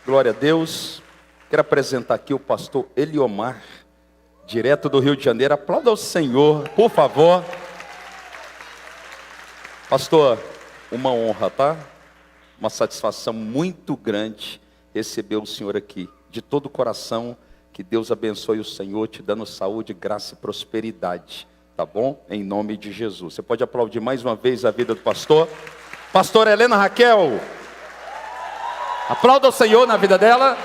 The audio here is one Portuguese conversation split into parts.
Glória a Deus. Quero apresentar aqui o pastor Eliomar, direto do Rio de Janeiro. Aplauda ao Senhor, por favor. Pastor, uma honra, tá? Uma satisfação muito grande receber o Senhor aqui. De todo o coração, que Deus abençoe o Senhor, te dando saúde, graça e prosperidade. Tá bom? Em nome de Jesus. Você pode aplaudir mais uma vez a vida do pastor. Pastora Helena Raquel. Aplauda o Senhor na vida dela.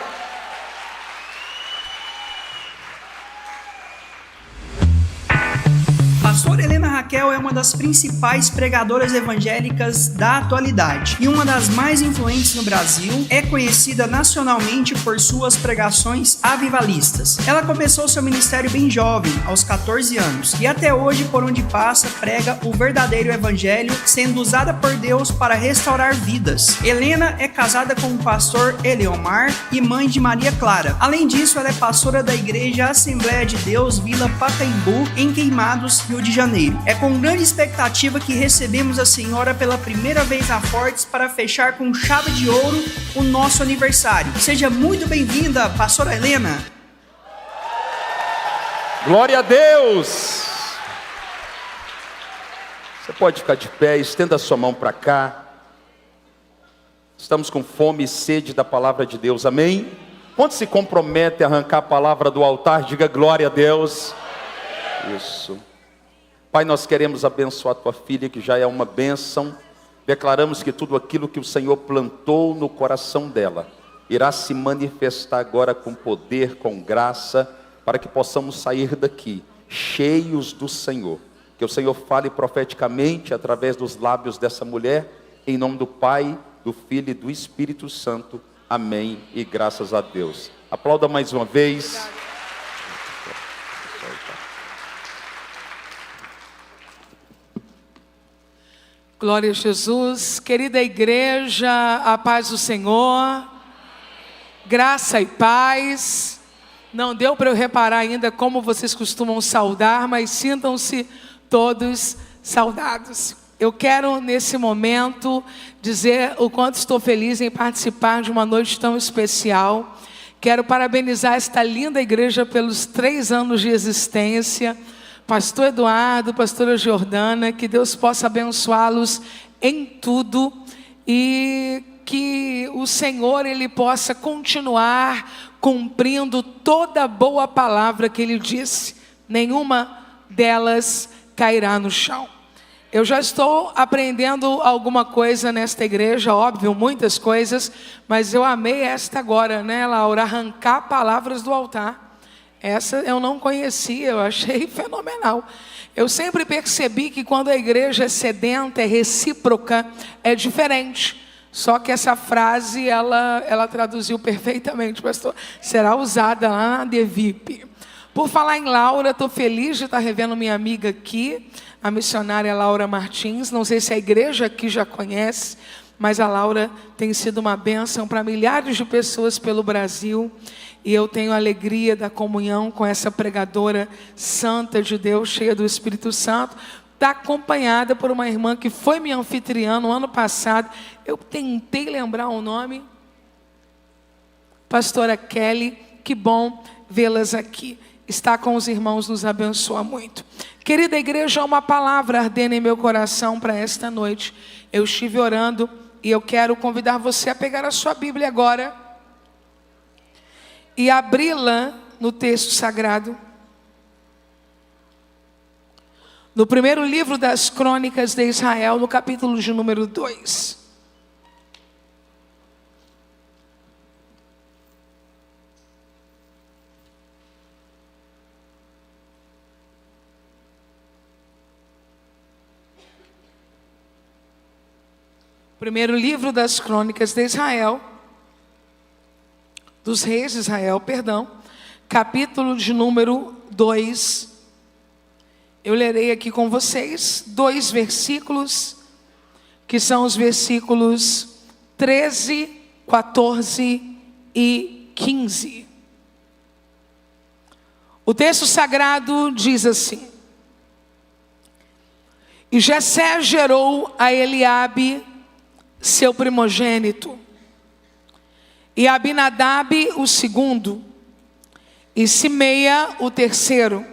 Pastora Helena Raquel é uma das principais pregadoras evangélicas da atualidade e uma das mais influentes no Brasil. É conhecida nacionalmente por suas pregações avivalistas. Ela começou seu ministério bem jovem, aos 14 anos, e até hoje, por onde passa, prega o verdadeiro evangelho, sendo usada por Deus para restaurar vidas. Helena é casada com o pastor Eliomar e mãe de Maria Clara. Além disso, ela é pastora da Igreja Assembleia de Deus Vila Pacaembu, em Queimados, Rio de Janeiro. É com grande expectativa que recebemos a senhora pela primeira vez na Fortes para fechar com chave de ouro o nosso aniversário. Seja muito bem-vinda, pastora Helena. Glória a Deus. Você pode ficar de pé, estenda a sua mão para cá. Estamos com fome e sede da palavra de Deus, amém? Quando se compromete a arrancar a palavra do altar, diga glória a Deus. Isso. Pai, nós queremos abençoar a tua filha, que já é uma bênção. Declaramos que tudo aquilo que o Senhor plantou no coração dela irá se manifestar agora com poder, com graça, para que possamos sair daqui cheios do Senhor. Que o Senhor fale profeticamente através dos lábios dessa mulher, em nome do Pai, do Filho e do Espírito Santo. Amém e graças a Deus. Aplauda mais uma vez. Glória a Jesus. Querida igreja, a paz do Senhor, graça e paz. Não deu para eu reparar ainda como vocês costumam saudar, mas sintam-se todos saudados. Eu quero nesse momento dizer o quanto estou feliz em participar de uma noite tão especial. Quero parabenizar esta linda igreja pelos 3 anos de existência. Pastor Eduardo, pastora Jordana, que Deus possa abençoá-los em tudo e que o Senhor Ele possa continuar cumprindo toda a boa palavra que Ele disse. Nenhuma delas cairá no chão. Eu já estou aprendendo alguma coisa nesta igreja, óbvio, muitas coisas, mas eu amei esta agora, né, Laura? Arrancar palavras do altar. Essa eu não conhecia, eu achei fenomenal. Eu sempre percebi que quando a igreja é sedenta, é recíproca, é diferente. Só que essa frase, ela traduziu perfeitamente, pastor. Será usada lá na DeVip. Por falar em Laura, estou feliz de estar revendo minha amiga aqui, a missionária Laura Martins. Não sei se a igreja aqui já conhece, mas a Laura tem sido uma bênção para milhares de pessoas pelo Brasil. E eu tenho a alegria da comunhão com essa pregadora santa de Deus, cheia do Espírito Santo. Está acompanhada por uma irmã que foi minha anfitriã no ano passado. Eu tentei lembrar o nome. Pastora Kelly, que bom vê-las aqui. Estar com os irmãos nos abençoa muito. Querida igreja, uma palavra ardendo em meu coração para esta noite. Eu estive orando e eu quero convidar você a pegar a sua Bíblia agora e abri-la no texto sagrado. No primeiro livro das Crônicas de Israel, no capítulo de número 2. Primeiro livro das Crônicas de Israel, dos reis de Israel, perdão, capítulo de número 2. Eu lerei aqui com vocês 2 versículos, que são os versículos 13, 14 e 15. O texto sagrado diz assim: E Jessé gerou a Eliabe, seu primogênito, e Abinadab o segundo, e Simeia o terceiro,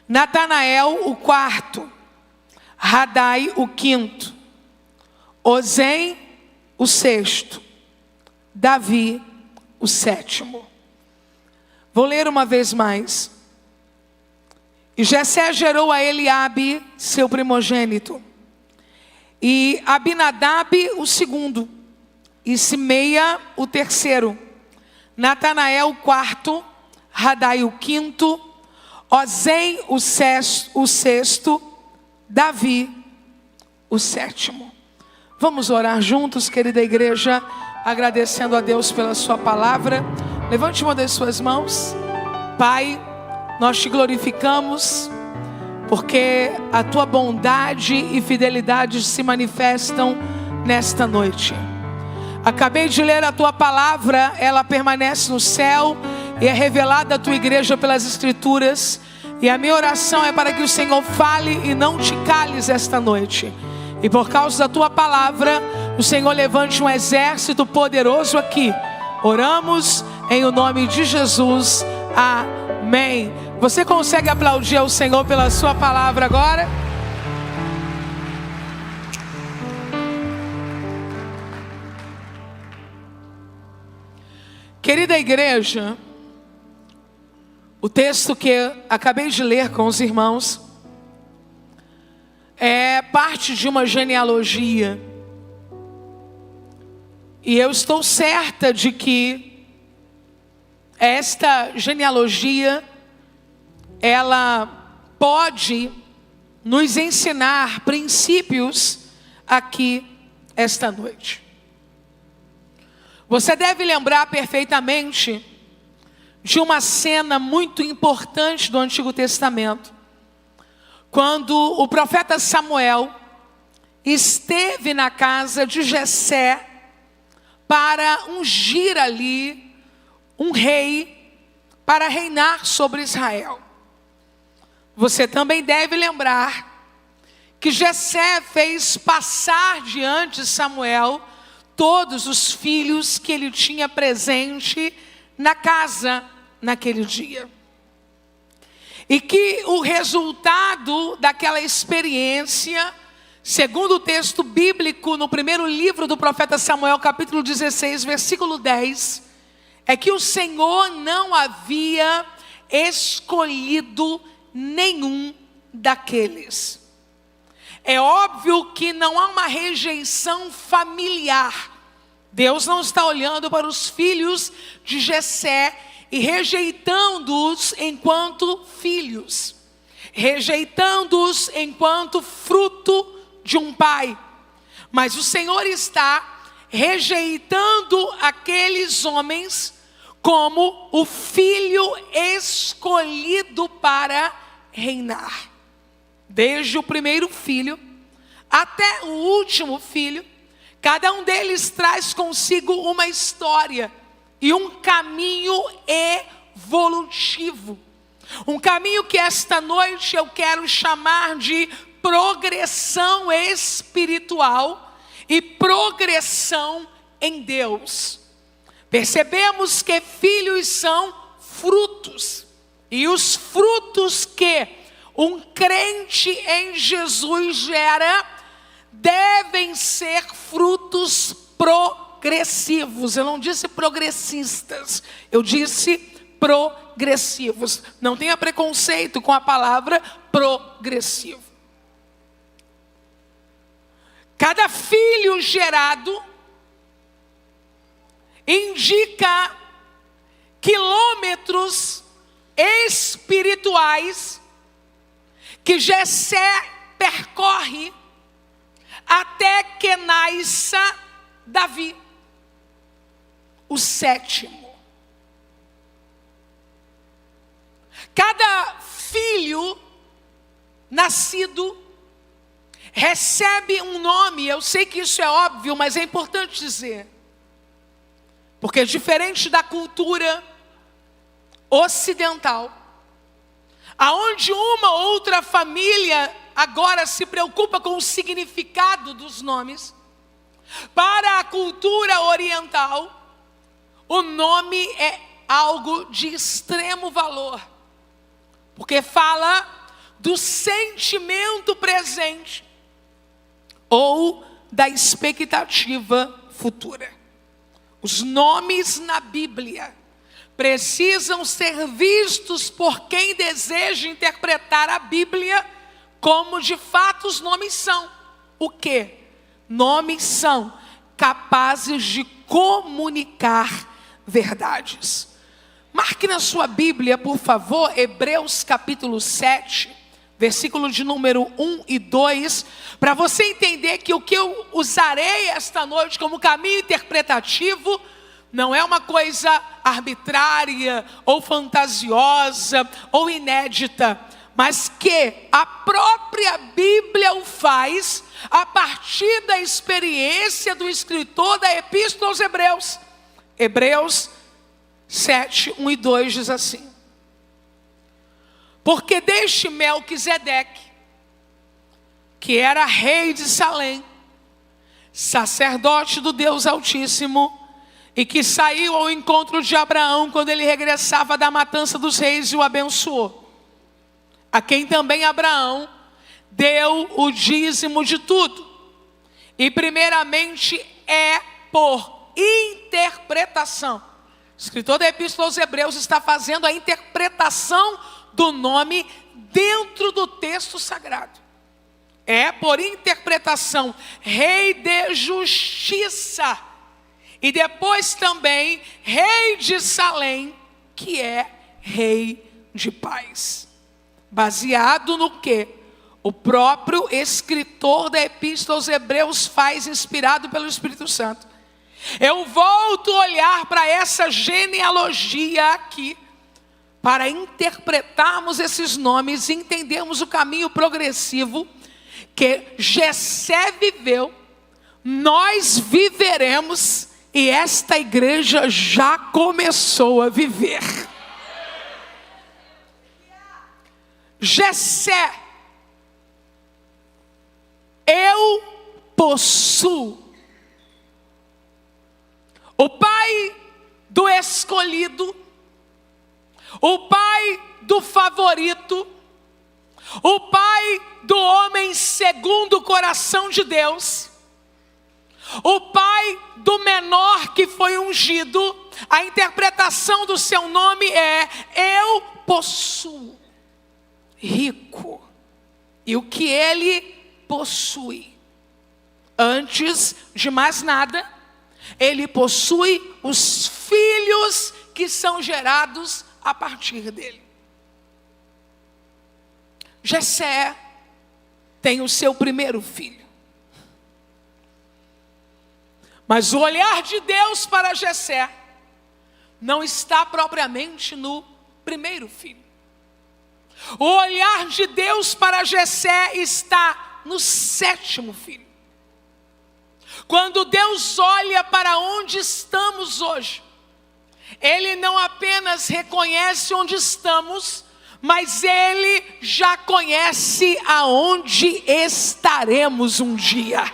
Natanael o quarto, Radai o quinto, Ozem o sexto, Davi o sétimo. Vou ler uma vez mais. E Jessé gerou a Eliabe, seu primogênito, e Abinadab o segundo, e Simeia o terceiro, Natanael o quarto, Radai o quinto, Ozem o sexto, Davi o sétimo. Vamos orar juntos, querida igreja, agradecendo a Deus pela sua palavra. Levante uma das suas mãos. Pai, nós te glorificamos, porque a tua bondade e fidelidade se manifestam nesta noite. Acabei de ler a tua palavra, ela permanece no céu e é revelada à tua igreja pelas escrituras. E a minha oração é para que o Senhor fale e não te cales esta noite. E por causa da tua palavra, o Senhor levante um exército poderoso aqui. Oramos em o nome de Jesus. Amém. Você consegue aplaudir ao Senhor pela sua palavra agora? Querida igreja, o texto que acabei de ler com os irmãos é parte de uma genealogia. E eu estou certa de que esta genealogia, ela pode nos ensinar princípios aqui esta noite. Você deve lembrar perfeitamente de uma cena muito importante do Antigo Testamento, quando o profeta Samuel esteve na casa de Jessé para ungir ali um rei para reinar sobre Israel. Você também deve lembrar que Jessé fez passar diante de Samuel todos os filhos que ele tinha presente na casa naquele dia. E que o resultado daquela experiência, segundo o texto bíblico no primeiro livro do profeta Samuel, capítulo 16, versículo 10, é que o Senhor não havia escolhido nenhum daqueles. É óbvio que não há uma rejeição familiar. Deus não está olhando para os filhos de Jessé e rejeitando-os enquanto filhos, rejeitando-os enquanto fruto de um pai. Mas o Senhor está rejeitando aqueles homens como o filho escolhido para reinar. Desde o primeiro filho até o último filho, cada um deles traz consigo uma história e um caminho evolutivo. Um caminho que esta noite eu quero chamar de progressão espiritual e progressão em Deus. Percebemos que filhos são frutos, e os frutos que um crente em Jesus gera devem ser frutos progressivos. Eu não disse progressistas, eu disse progressivos. Não tenha preconceito com a palavra progressivo. Cada filho gerado indica quilômetros espirituais que Jessé percorre até que nasça Davi, o sétimo. Cada filho nascido recebe um nome. Eu sei que isso é óbvio, mas é importante dizer, porque diferente da cultura ocidental, aonde uma ou outra família agora se preocupa com o significado dos nomes, para a cultura oriental, o nome é algo de extremo valor, porque fala do sentimento presente ou da expectativa futura. Os nomes na Bíblia precisam ser vistos por quem deseja interpretar a Bíblia como de fato os nomes são. O quê? Nomes são capazes de comunicar verdades. Marque na sua Bíblia, por favor, Hebreus capítulo 7, versículo de número 1 e 2, para você entender que o que eu usarei esta noite como caminho interpretativo não é uma coisa arbitrária, ou fantasiosa, ou inédita, mas que a própria Bíblia o faz a partir da experiência do escritor da Epístola aos Hebreus. Hebreus 7, 1 e 2 diz assim: porque deste Melquisedeque, que era rei de Salém, sacerdote do Deus Altíssimo, e que saiu ao encontro de Abraão quando ele regressava da matança dos reis e o abençoou, a quem também Abraão deu o dízimo de tudo. E primeiramente é por interpretação. O escritor da Epístola aos Hebreus está fazendo a interpretação do nome dentro do texto sagrado. É por interpretação, rei de justiça. E depois também rei de Salém, que é rei de paz. Baseado no que o próprio escritor da Epístola aos Hebreus faz, inspirado pelo Espírito Santo. Eu volto a olhar para essa genealogia aqui, para interpretarmos esses nomes e entendermos o caminho progressivo que Jessé viveu, nós viveremos e esta igreja já começou a viver. Jessé, eu possuo. O pai do escolhido, o pai do favorito, o pai do homem segundo o coração de Deus, o pai do menor que foi ungido. A interpretação do seu nome é: eu possuo. Rico. E o que ele possui? Antes de mais nada, ele possui os filhos que são gerados a partir dele. Jessé tem o seu primeiro filho. Mas o olhar de Deus para Jessé não está propriamente no primeiro filho. O olhar de Deus para Jessé está no sétimo filho. Quando Deus olha para onde estamos hoje, Ele não apenas reconhece onde estamos, mas Ele já conhece aonde estaremos um dia.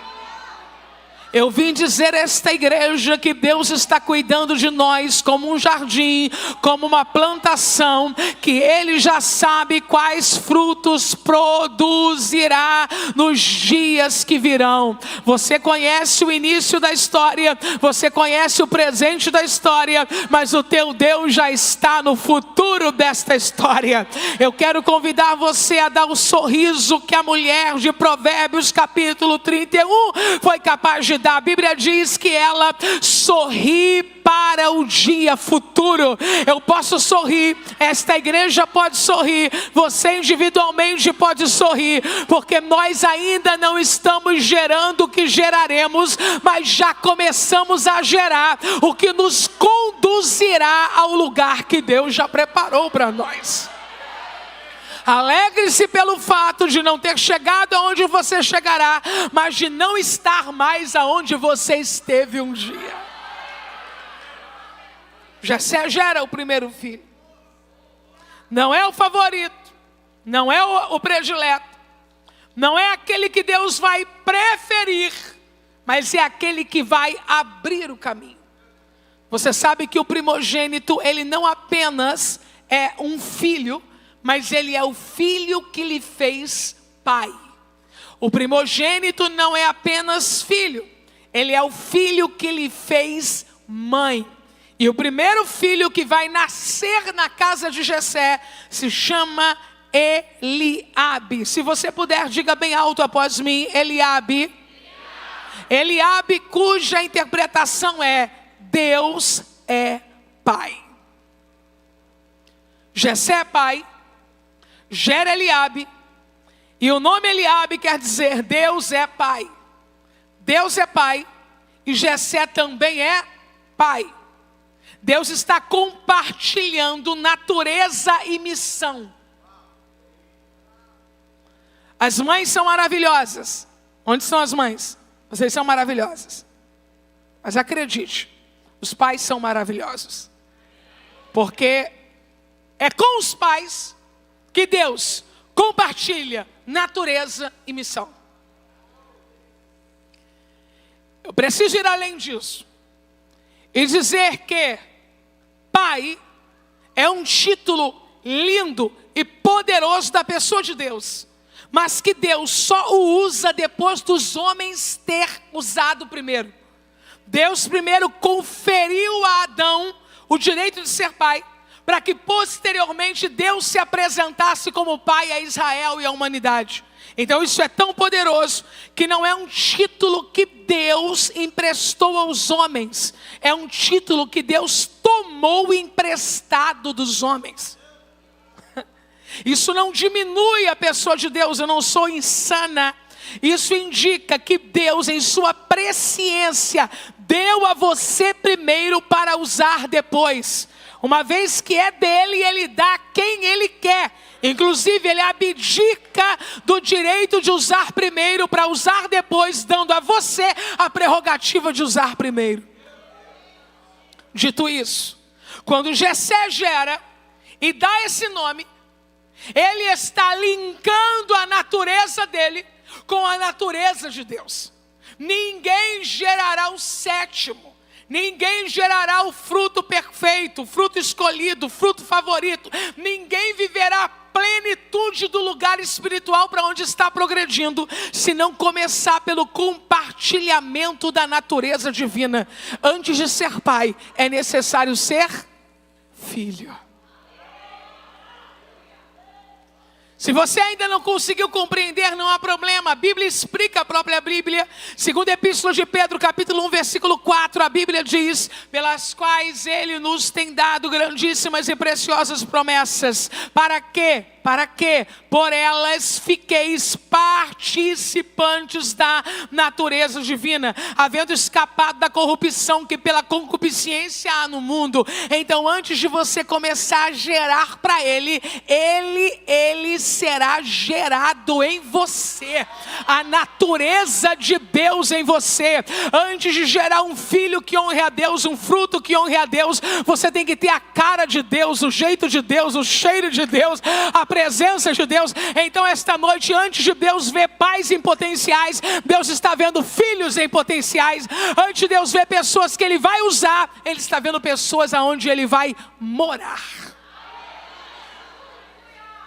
Eu vim dizer a esta igreja que Deus está cuidando de nós como um jardim, como uma plantação, que Ele já sabe quais frutos produzirá nos dias que virão. Você conhece o início da história, você conhece o presente da história, mas o teu Deus já está no futuro desta história. Eu quero convidar você a dar o sorriso que a mulher de Provérbios capítulo 31 foi capaz de dar. A Bíblia diz que ela sorri para o dia futuro. Eu posso sorrir, esta igreja pode sorrir, você individualmente pode sorrir, porque nós ainda não estamos gerando o que geraremos, mas já começamos a gerar o que nos conduzirá ao lugar que Deus já preparou para nós. Alegre-se pelo fato de não ter chegado aonde você chegará, mas de não estar mais aonde você esteve um dia. Jessé gera o primeiro filho. Não é o favorito, não é o predileto, não é aquele que Deus vai preferir, mas é aquele que vai abrir o caminho. Você sabe que o primogênito, ele não apenas é um filho, mas ele é o filho que lhe fez pai. O primogênito não é apenas filho, ele é o filho que lhe fez mãe. E o primeiro filho que vai nascer na casa de Jessé se chama Eliabe. Se você puder, diga bem alto após mim, Eliabe. Eliabe, cuja interpretação é: Deus é pai. Jessé é pai, gera Eliabe, e o nome Eliabe quer dizer Deus é pai. Deus é pai e Jessé também é pai. Deus está compartilhando natureza e missão. As mães são maravilhosas. Onde estão as mães? Vocês são maravilhosas. Mas acredite, os pais são maravilhosos. Porque é com os pais que Deus compartilha natureza e missão. Eu preciso ir além disso e dizer que pai é um título lindo e poderoso da pessoa de Deus, mas que Deus só o usa depois dos homens ter usado primeiro. Deus primeiro conferiu a Adão o direito de ser pai, para que posteriormente Deus se apresentasse como pai a Israel e à humanidade. Então isso é tão poderoso que não é um título que Deus emprestou aos homens, é um título que Deus tomou emprestado dos homens. Isso não diminui a pessoa de Deus, eu não sou insana. Isso indica que Deus, em sua presciência, deu a você primeiro para usar depois. Uma vez que é dele, ele dá a quem ele quer. Inclusive, ele abdica do direito de usar primeiro para usar depois, dando a você a prerrogativa de usar primeiro. Dito isso, quando Jessé gera e dá esse nome, ele está linkando a natureza dele com a natureza de Deus. Ninguém gerará o sétimo. Ninguém gerará o fruto perfeito, o fruto escolhido, o fruto favorito. Ninguém viverá a plenitude do lugar espiritual para onde está progredindo, se não começar pelo compartilhamento da natureza divina. Antes de ser pai, é necessário ser filho. Se você ainda não conseguiu compreender, não há problema. A Bíblia explica a própria Bíblia. Segunda Epístola de Pedro, capítulo 1, versículo 4, a Bíblia diz: pelas quais ele nos tem dado grandíssimas e preciosas promessas. Para quê? Para que por elas fiqueis participantes da natureza divina, havendo escapado da corrupção que pela concupiscência há no mundo. Então, antes de você começar a gerar para ele será gerado em você. A natureza de Deus em você. Antes de gerar um filho que honre a Deus, um fruto que honre a Deus, você tem que ter a cara de Deus, o jeito de Deus, o cheiro de Deus, a presença de Deus. Então esta noite, antes de Deus ver pais em potenciais, Deus está vendo filhos em potenciais. Antes de Deus ver pessoas que Ele vai usar, Ele está vendo pessoas aonde Ele vai morar.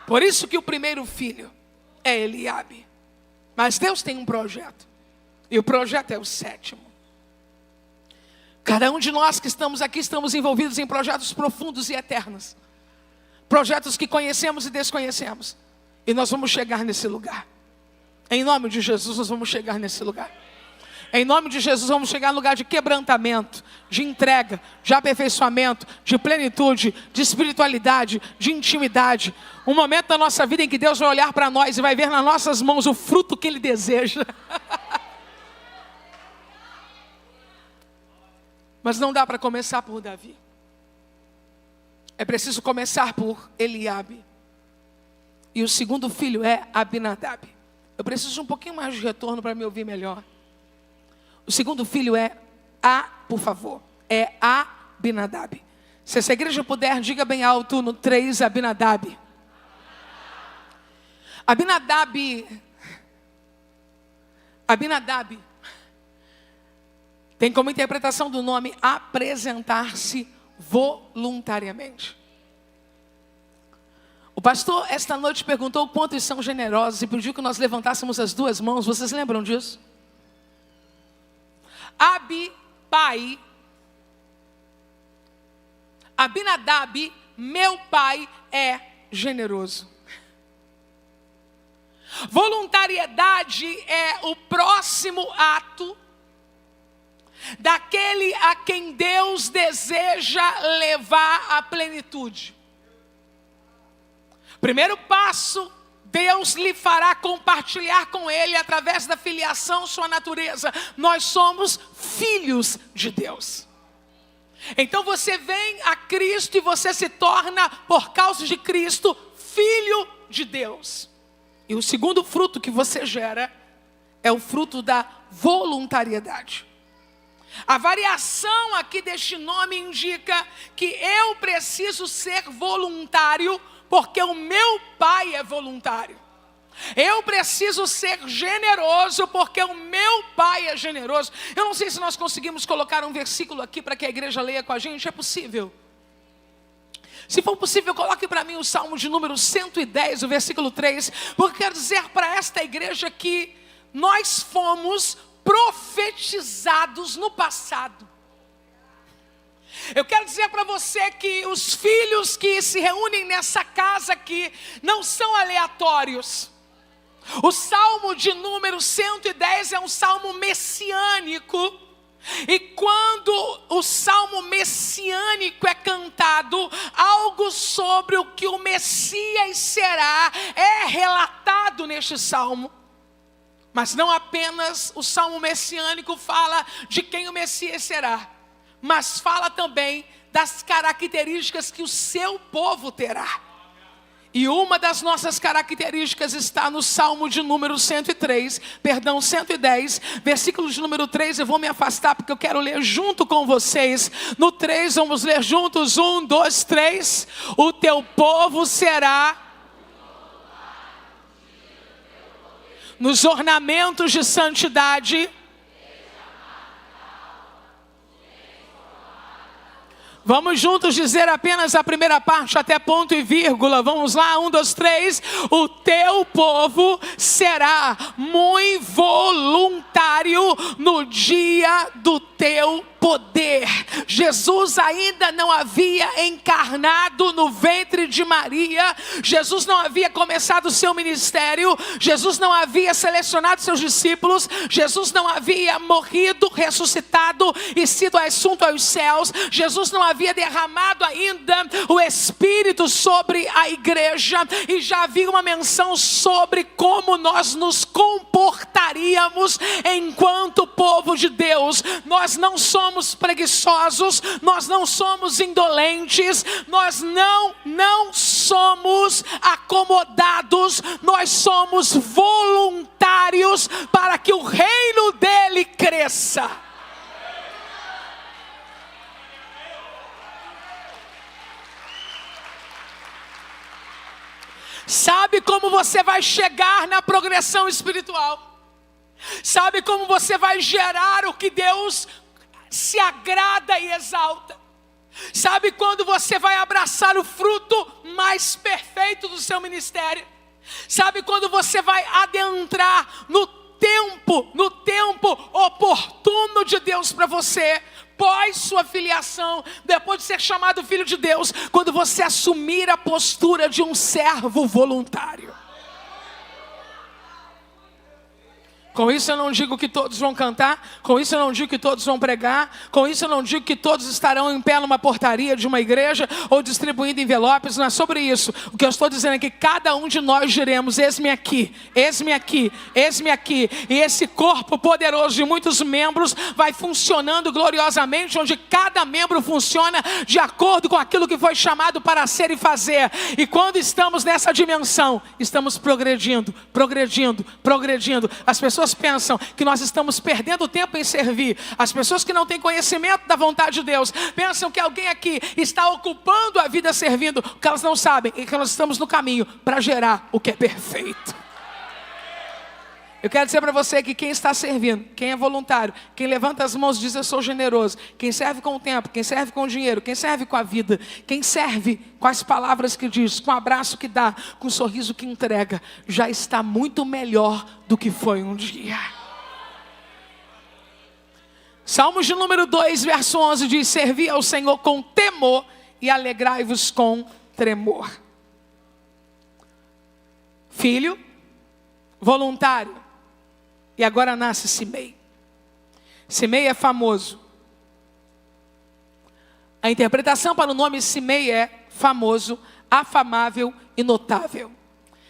Por isso que o primeiro filho é Eliabe. Mas Deus tem um projeto, e o projeto é o sétimo. Cada um de nós que estamos aqui estamos envolvidos em projetos profundos e eternos. Projetos que conhecemos e desconhecemos. E nós vamos chegar nesse lugar. Em nome de Jesus, nós vamos chegar nesse lugar. Em nome de Jesus, vamos chegar no lugar de quebrantamento, de entrega, de aperfeiçoamento, de plenitude, de espiritualidade, de intimidade. Um momento da nossa vida em que Deus vai olhar para nós e vai ver nas nossas mãos o fruto que Ele deseja. Mas não dá para começar por Davi. É preciso começar por Eliabe. E o segundo filho é Abinadab. Eu preciso de um pouquinho mais de retorno para me ouvir melhor. O segundo filho é por favor, é Abinadab. Se essa igreja puder, diga bem alto no 3, Abinadab. Abinadab tem como interpretação do nome apresentar-se voluntariamente. O pastor esta noite perguntou o quanto eles são generosos e pediu que nós levantássemos as duas mãos. Vocês lembram disso? Pai, Abinadab, meu pai é generoso. Voluntariedade é o próximo ato daquele a quem Deus deseja levar à plenitude. Primeiro passo, Deus lhe fará compartilhar com ele, através da filiação, sua natureza. Nós somos filhos de Deus. Então você vem a Cristo e você se torna, por causa de Cristo, filho de Deus. E o segundo fruto que você gera é o fruto da voluntariedade. A variação aqui deste nome indica que eu preciso ser voluntário porque o meu pai é voluntário. Eu preciso ser generoso porque o meu pai é generoso. Eu não sei se nós conseguimos colocar um versículo aqui para que a igreja leia com a gente. É possível? Se for possível, coloque para mim o Salmo de número 110, o versículo 3. Porque quero dizer para esta igreja que nós fomos profetizados no passado. Eu quero dizer para você que os filhos que se reúnem nessa casa aqui não são aleatórios. O Salmo de número 110 é um salmo messiânico. E quando o salmo messiânico é cantado, algo sobre o que o Messias será é relatado neste salmo. Mas não apenas o salmo messiânico fala de quem o Messias será, mas fala também das características que o seu povo terá. E uma das nossas características está no Salmo de número 110, versículo de número 3, eu vou me afastar porque eu quero ler junto com vocês. No 3, vamos ler juntos, 1, 2, 3. O teu povo será nos ornamentos de santidade. Vamos juntos dizer apenas a primeira parte até ponto e vírgula. Vamos lá, 1, 2, 3. O teu povo será muito voluntário no dia do teu poder. Jesus ainda não havia encarnado no ventre de Maria. Jesus não havia começado o seu ministério. Jesus não havia selecionado seus discípulos. Jesus não havia morrido, ressuscitado e sido assunto aos céus. Jesus não havia derramado ainda o Espírito sobre a igreja. E já havia uma menção sobre como nós nos comportaríamos enquanto povo de Deus. Nós não somos preguiçosos, nós não somos indolentes, nós não somos acomodados, nós somos voluntários para que o reino dele cresça. Sabe como você vai chegar na progressão espiritual? Sabe como você vai gerar o que Deus se agrada e exalta? Sabe quando você vai abraçar o fruto mais perfeito do seu ministério? Sabe quando você vai adentrar no tempo oportuno de Deus para você? Pós sua filiação, depois de ser chamado filho de Deus, quando você assumir a postura de um servo voluntário. Com isso eu não digo que todos vão cantar, com isso eu não digo que todos vão pregar, com isso eu não digo que todos estarão em pé numa portaria de uma igreja ou distribuindo envelopes, não é sobre isso. O que eu estou dizendo é que cada um de nós diremos: eis-me aqui, eis-me aqui, eis-me aqui. E esse corpo poderoso de muitos membros vai funcionando gloriosamente, onde cada membro funciona de acordo com aquilo que foi chamado para ser e fazer. E quando estamos nessa dimensão, estamos progredindo. As pessoas pensam que nós estamos perdendo tempo em servir. As pessoas que não têm conhecimento da vontade de Deus pensam que alguém aqui está ocupando a vida servindo. O que elas não sabem é que nós estamos no caminho para gerar o que é perfeito. Eu quero dizer para você que quem está servindo, quem é voluntário, quem levanta as mãos e diz eu sou generoso, quem serve com o tempo, quem serve com o dinheiro, quem serve com a vida, quem serve com as palavras que diz, com o abraço que dá, com o sorriso que entrega, já está muito melhor do que foi um dia. Salmos de número 2, verso 11 diz: servi ao Senhor com temor e alegrai-vos com tremor. Filho, voluntário. E agora nasce Simei. Simei é famoso. A interpretação para o nome Simei é famoso, afamável e notável.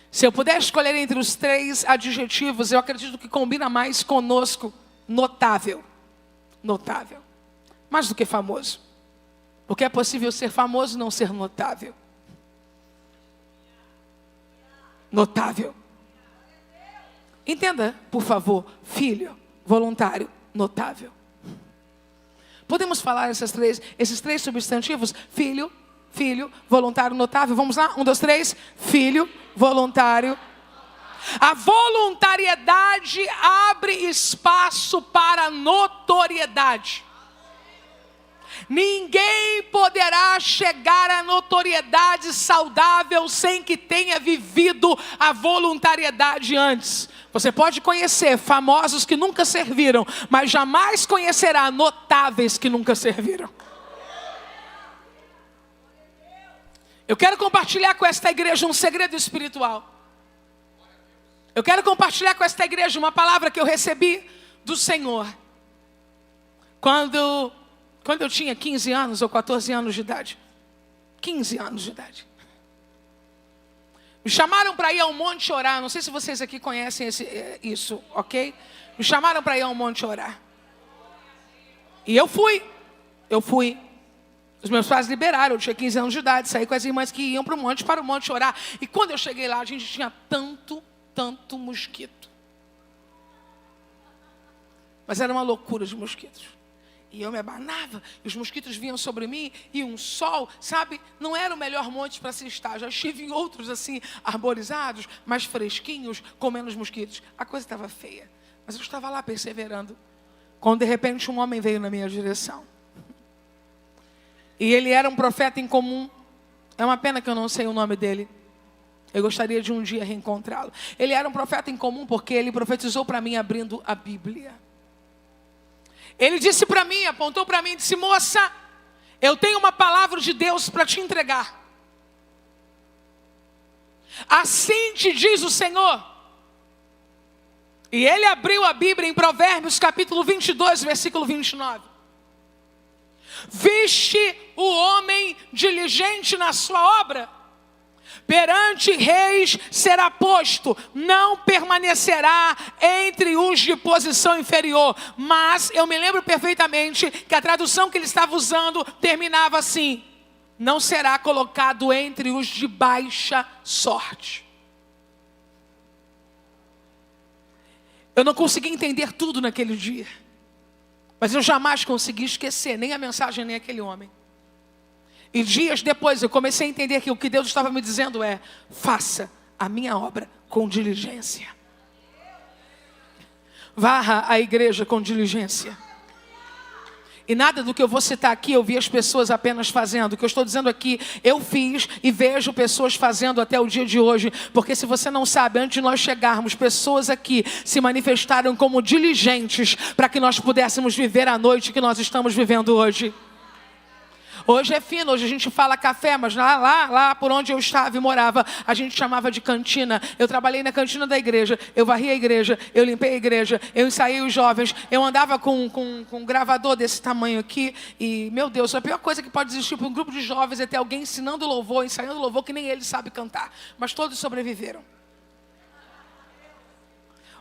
Se eu puder escolher entre os 3 adjetivos, eu acredito que combina mais conosco: notável. Notável. Mais do que famoso. Porque é possível ser famoso e não ser notável. Notável. Entenda, por favor, filho, voluntário, notável. Podemos falar esses três substantivos? Filho, voluntário, notável. Vamos lá? 1, 2, 3. Filho, voluntário. A voluntariedade abre espaço para notoriedade. Ninguém poderá chegar à notoriedade saudável sem que tenha vivido a voluntariedade antes. Você pode conhecer famosos que nunca serviram, mas jamais conhecerá notáveis que nunca serviram. Eu quero compartilhar com esta igreja um segredo espiritual. Eu quero compartilhar com esta igreja uma palavra que eu recebi do Senhor. Quando eu tinha 15 anos ou 14 anos de idade. 15 anos de idade. Me chamaram para ir ao monte orar. Não sei se vocês aqui conhecem isso, ok? Me chamaram para ir ao monte orar. E eu fui. Os meus pais liberaram, eu tinha 15 anos de idade. Saí com as irmãs que iam para o monte orar. E quando eu cheguei lá, a gente tinha tanto mosquito. Mas era uma loucura de mosquitos. E eu me abanava, e os mosquitos vinham sobre mim, e um sol, sabe? Não era o melhor monte para se estar. Já estive em outros assim, arborizados, mais fresquinhos, com menos mosquitos. A coisa estava feia, mas eu estava lá perseverando. Quando de repente um homem veio na minha direção. E ele era um profeta em comum. É uma pena que eu não sei o nome dele. Eu gostaria de um dia reencontrá-lo. Ele era um profeta em comum porque ele profetizou para mim abrindo a Bíblia. Ele disse para mim, apontou para mim e disse: moça, eu tenho uma palavra de Deus para te entregar. Assim te diz o Senhor. E ele abriu a Bíblia em Provérbios capítulo 22, versículo 29. Viste o homem diligente na sua obra, perante reis será posto, não permanecerá entre os de posição inferior. Mas eu me lembro perfeitamente que a tradução que ele estava usando terminava assim: não será colocado entre os de baixa sorte. Eu não consegui entender tudo naquele dia, mas eu jamais consegui esquecer nem a mensagem nem aquele homem. E dias depois eu comecei a entender que o que Deus estava me dizendo é: faça a minha obra com diligência. Varra a igreja com diligência. E nada do que eu vou citar aqui eu vi as pessoas apenas fazendo. O que eu estou dizendo aqui, eu fiz e vejo pessoas fazendo até o dia de hoje. Porque se você não sabe, antes de nós chegarmos, pessoas aqui se manifestaram como diligentes para que nós pudéssemos viver a noite que nós estamos vivendo hoje. Hoje é fino, hoje a gente fala café, mas lá por onde eu estava e morava, a gente chamava de cantina. Eu trabalhei na cantina da igreja, eu varri a igreja, eu limpei a igreja, eu ensaiei os jovens, eu andava com um gravador desse tamanho aqui. E, meu Deus, a pior coisa que pode existir para um grupo de jovens é ter alguém ensinando louvor, ensaiando louvor, que nem ele sabe cantar. Mas todos sobreviveram.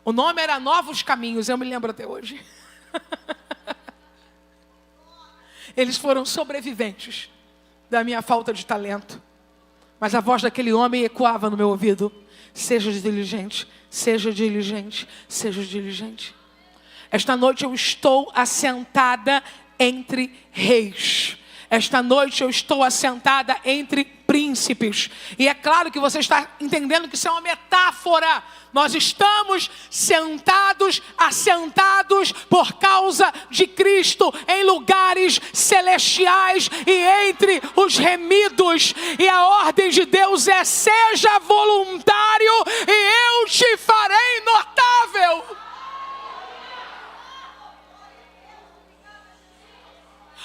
O nome era Novos Caminhos, eu me lembro até hoje. Eles foram sobreviventes da minha falta de talento. Mas a voz daquele homem ecoava no meu ouvido: seja diligente, seja diligente, seja diligente. Esta noite eu estou assentada entre reis. Esta noite eu estou assentada entre príncipes. E é claro que você está entendendo que isso é uma metáfora. Nós estamos assentados por causa de Cristo em lugares celestiais e entre os remidos. E a ordem de Deus é: seja voluntário e eu te farei notável.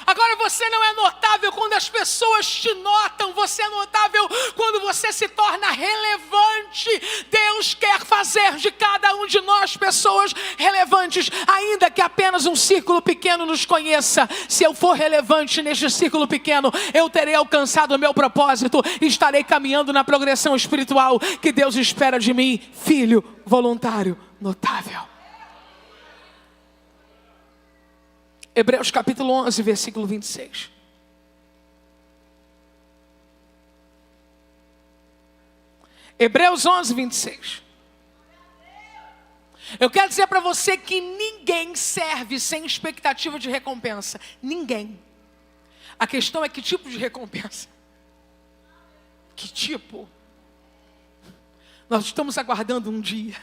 Agora, você não é notável quando as pessoas te notam. Você é notável quando você se torna relevante. Deus quer fazer de cada um de nós pessoas relevantes, ainda que apenas um círculo pequeno nos conheça. Se eu for relevante neste círculo pequeno, eu terei alcançado o meu propósito e estarei caminhando na progressão espiritual que Deus espera de mim, filho voluntário notável. Hebreus capítulo 11, versículo 26. Hebreus 11, 26. Eu quero dizer para você que ninguém serve sem expectativa de recompensa. Ninguém. A questão é que tipo de recompensa? Que tipo? Nós estamos aguardando um dia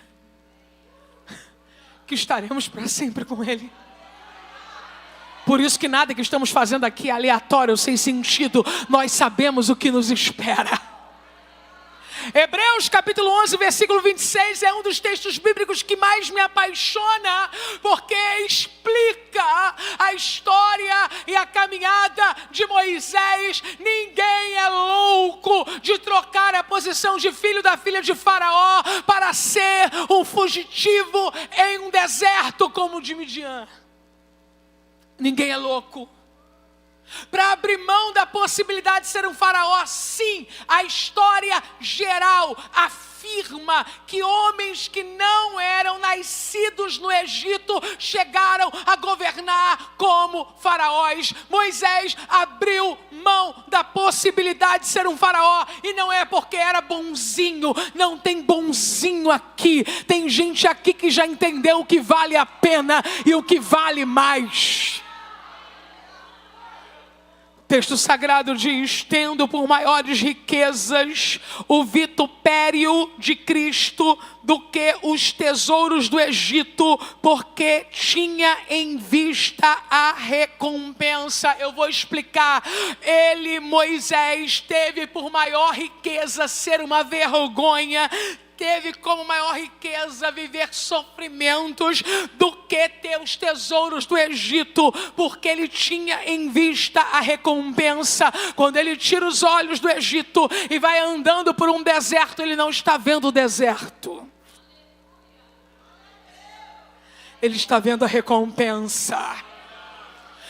que estaremos para sempre com Ele. Por isso que nada que estamos fazendo aqui é aleatório, sem sentido. Nós sabemos o que nos espera. Hebreus capítulo 11, versículo 26 é um dos textos bíblicos que mais me apaixona, porque explica a história e a caminhada de Moisés. Ninguém é louco de trocar a posição de filho da filha de Faraó para ser um fugitivo em um deserto como o de Midian. Ninguém é louco para abrir mão da possibilidade de ser um faraó. Sim, a história geral afirma que homens que não eram nascidos no Egito chegaram a governar como faraós. Moisés abriu mão da possibilidade de ser um faraó, e não é porque era bonzinho. Não tem bonzinho aqui. Tem gente aqui que já entendeu o que vale a pena e o que vale mais. Texto sagrado diz: tendo por maiores riquezas o vitupério de Cristo do que os tesouros do Egito, porque tinha em vista a recompensa. Eu vou explicar. Moisés, teve por maior riqueza ser uma vergonha. Teve como maior riqueza viver sofrimentos do que ter os tesouros do Egito, porque ele tinha em vista a recompensa. Quando ele tira os olhos do Egito e vai andando por um deserto, ele não está vendo o deserto. Ele está vendo a recompensa.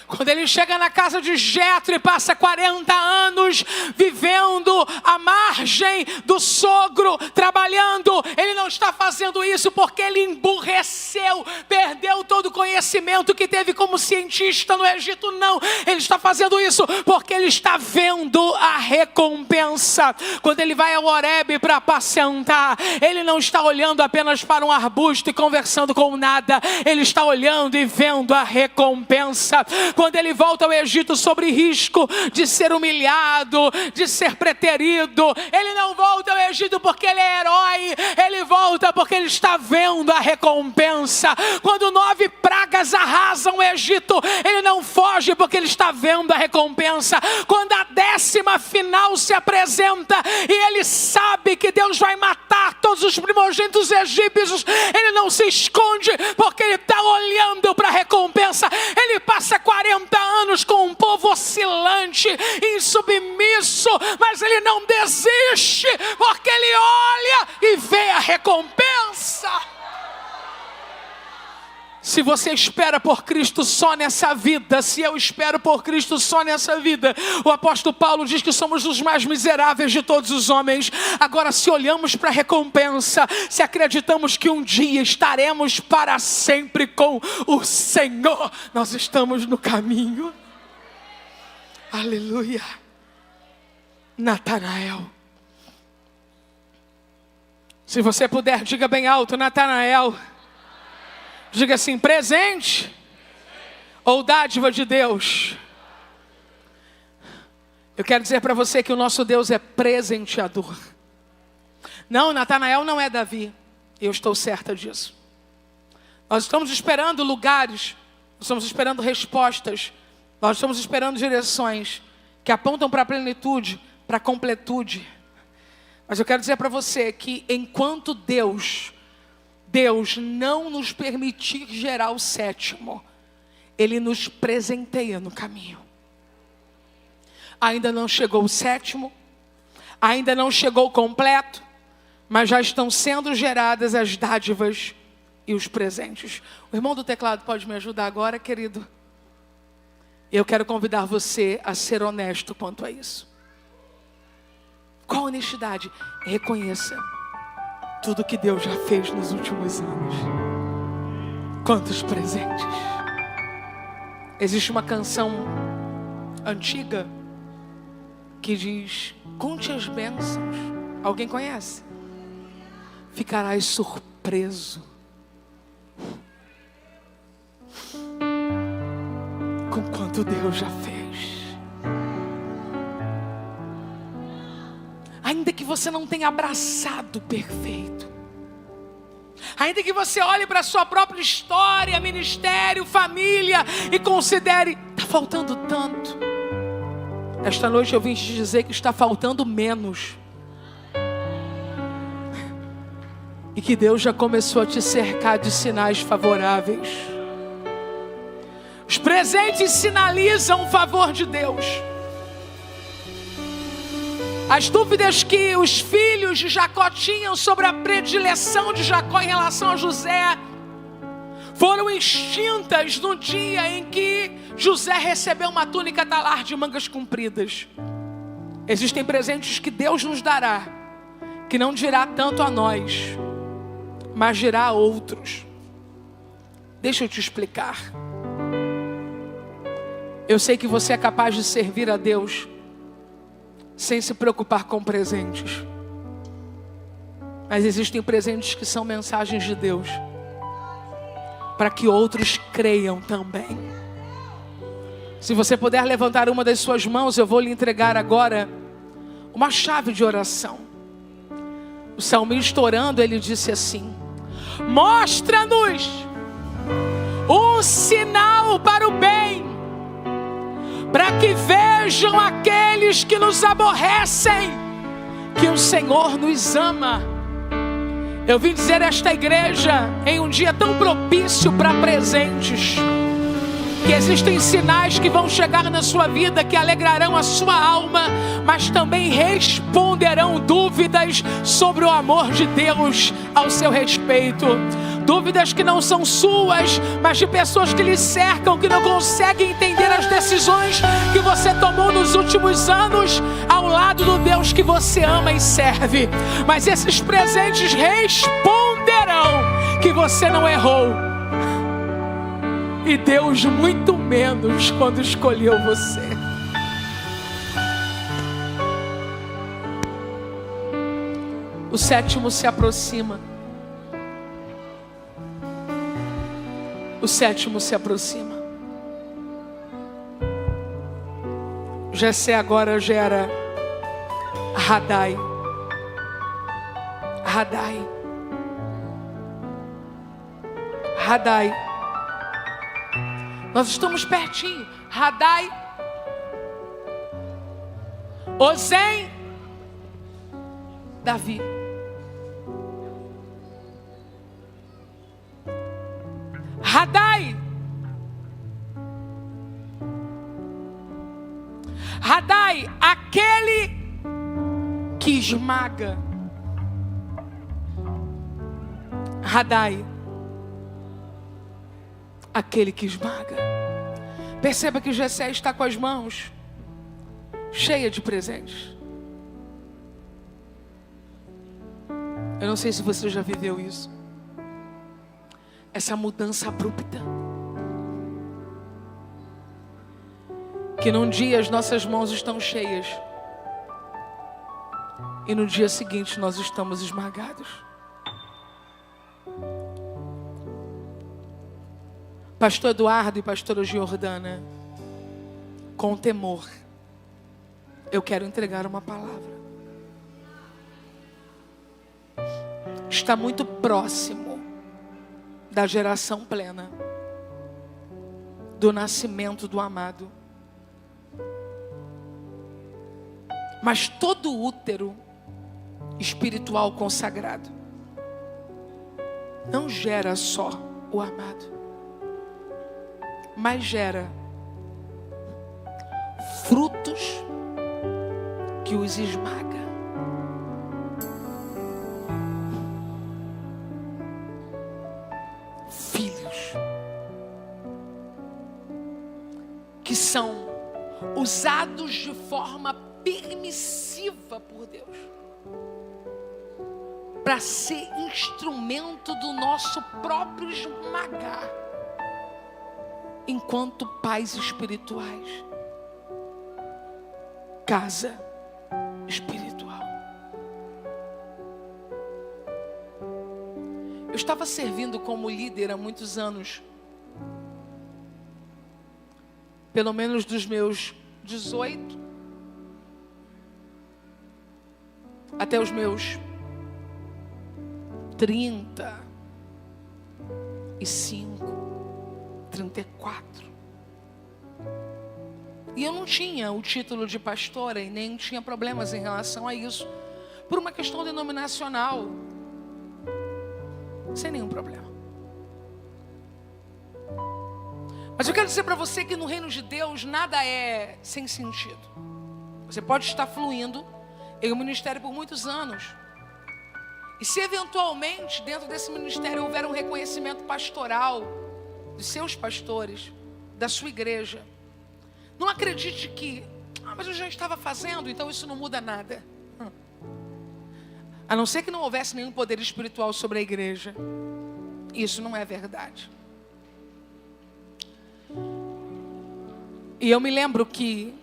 Quando ele chega na casa de Jetro e passa 40 anos vivendo à margem do sogro, trabalhando, ele não está fazendo isso porque ele emburreceu, perdeu todo o conhecimento que teve como cientista no Egito. Não, ele está fazendo isso porque ele está vendo a recompensa. Quando ele vai ao Horebe para apacentar, ele não está olhando apenas para um arbusto e conversando com nada. Ele está olhando e vendo a recompensa. Quando ele volta ao Egito sobre risco de ser humilhado, de ser preterido, ele não volta ao Egito porque ele é herói, ele volta porque ele está vendo a recompensa. Quando 9 pragas arrasam o Egito, ele não foge porque ele está vendo a recompensa. Quando a 10ª final se apresenta e ele sabe que Deus vai matar todos os primogênitos egípcios, ele não se esconde porque ele está olhando para a recompensa. Ele passa 40 anos com um povo oscilante, insubmisso, mas ele não desiste, porque ele olha e vê a recompensa. Se você espera por Cristo só nessa vida, se eu espero por Cristo só nessa vida, o apóstolo Paulo diz que somos os mais miseráveis de todos os homens. Agora, se olhamos para a recompensa, se acreditamos que um dia estaremos para sempre com o Senhor, nós estamos no caminho. Aleluia. Natanael. Se você puder, diga bem alto: Natanael. Diga assim: presente ou dádiva de Deus. Eu quero dizer para você que o nosso Deus é presenteador. Não, Natanael não é Davi. Eu estou certa disso. Nós estamos esperando lugares, nós estamos esperando respostas, nós estamos esperando direções que apontam para a plenitude, para a completude. Mas eu quero dizer para você que enquanto Deus não nos permitir gerar o sétimo, Ele nos presenteia no caminho. Ainda não chegou o sétimo, ainda não chegou o completo, mas já estão sendo geradas as dádivas e os presentes. O irmão do teclado pode me ajudar agora, querido? Eu quero convidar você a ser honesto quanto a isso. Qual honestidade? Reconheça tudo que Deus já fez nos últimos anos. Quantos presentes. Existe uma canção antiga que diz: conte as bênçãos. Alguém conhece? Ficarás surpreso com quanto Deus já fez. Ainda que você não tenha abraçado o perfeito, ainda que você olhe para a sua própria história, ministério, família e considere, está faltando tanto. Esta noite eu vim te dizer que está faltando menos. E que Deus já começou a te cercar de sinais favoráveis. Os presentes sinalizam o favor de Deus. As dúvidas que os filhos de Jacó tinham sobre a predileção de Jacó em relação a José foram extintas no dia em que José recebeu uma túnica talar de mangas compridas. Existem presentes que Deus nos dará, que não dirá tanto a nós, mas dirá a outros. Deixa eu te explicar. Eu sei que você é capaz de servir a Deus sem se preocupar com presentes. Mas existem presentes que são mensagens de Deus, para que outros creiam também. Se você puder levantar uma das suas mãos, eu vou lhe entregar agora uma chave de oração. O salmista orando, ele disse assim: mostra-nos um sinal para o bem, para que vejam aqueles que nos aborrecem, que o Senhor nos ama. Eu vim dizer a esta igreja, em um dia tão propício para presentes, que existem sinais que vão chegar na sua vida, que alegrarão a sua alma, mas também responderão dúvidas sobre o amor de Deus ao seu respeito. Dúvidas que não são suas, mas de pessoas que lhe cercam, que não conseguem entender as decisões que você tomou nos últimos anos, ao lado do Deus que você ama e serve. Mas esses presentes responderão que você não errou. E Deus muito menos quando escolheu você. O sétimo se aproxima. O sétimo se aproxima. Jessé agora gera Radai. Radai. Radai. Nós estamos pertinho. Radai. Ozem. Davi. Radai. Radai, aquele que esmaga. Radai, aquele que esmaga. Perceba que Jessé está com as mãos cheias de presentes. Eu não sei se você já viveu isso. Essa mudança abrupta. Que num dia as nossas mãos estão cheias e no dia seguinte nós estamos esmagados. Pastor Eduardo e pastora Giordana, com temor, eu quero entregar uma palavra. Está muito próximo da geração plena, do nascimento do amado. Mas todo útero espiritual consagrado não gera só o amado, mas gera frutos que os esmaga. Filhos que são usados de forma permissiva por Deus para ser instrumento do nosso próprio esmagar, enquanto pais espirituais. Casa espiritual. Eu estava servindo como líder há muitos anos, pelo menos dos meus 18 até os meus 35, 34. E eu não tinha o título de pastora e nem tinha problemas em relação a isso, por uma questão denominacional, sem nenhum problema. Mas eu quero dizer para você que no reino de Deus nada é sem sentido. Você pode estar fluindo em um ministério por muitos anos, e se eventualmente dentro desse ministério houver um reconhecimento pastoral dos seus pastores, da sua igreja, não acredite que, mas eu já estava fazendo, então isso não muda nada. A não ser que não houvesse nenhum poder espiritual sobre a igreja. Isso não é verdade. E eu me lembro que